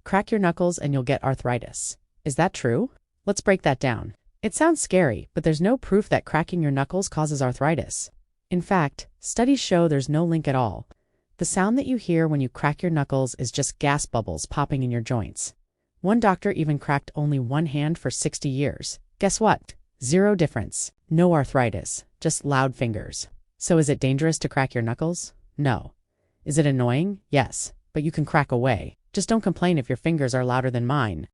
Crack your knuckles and you'll get arthritis. Is that true? Let's break that down. It sounds scary, but there's no proof that cracking your knuckles causes arthritis. In fact, studies show there's no link at all. The sound that you hear when you crack your knuckles is just gas bubbles popping in your joints. One doctor even cracked only one hand for 60 years. Guess what? Zero difference. No arthritis, just loud fingers. So is it dangerous to crack your knuckles? No. Is it annoying? Yes, but you can crack away. Just don't complain if your fingers are louder than mine.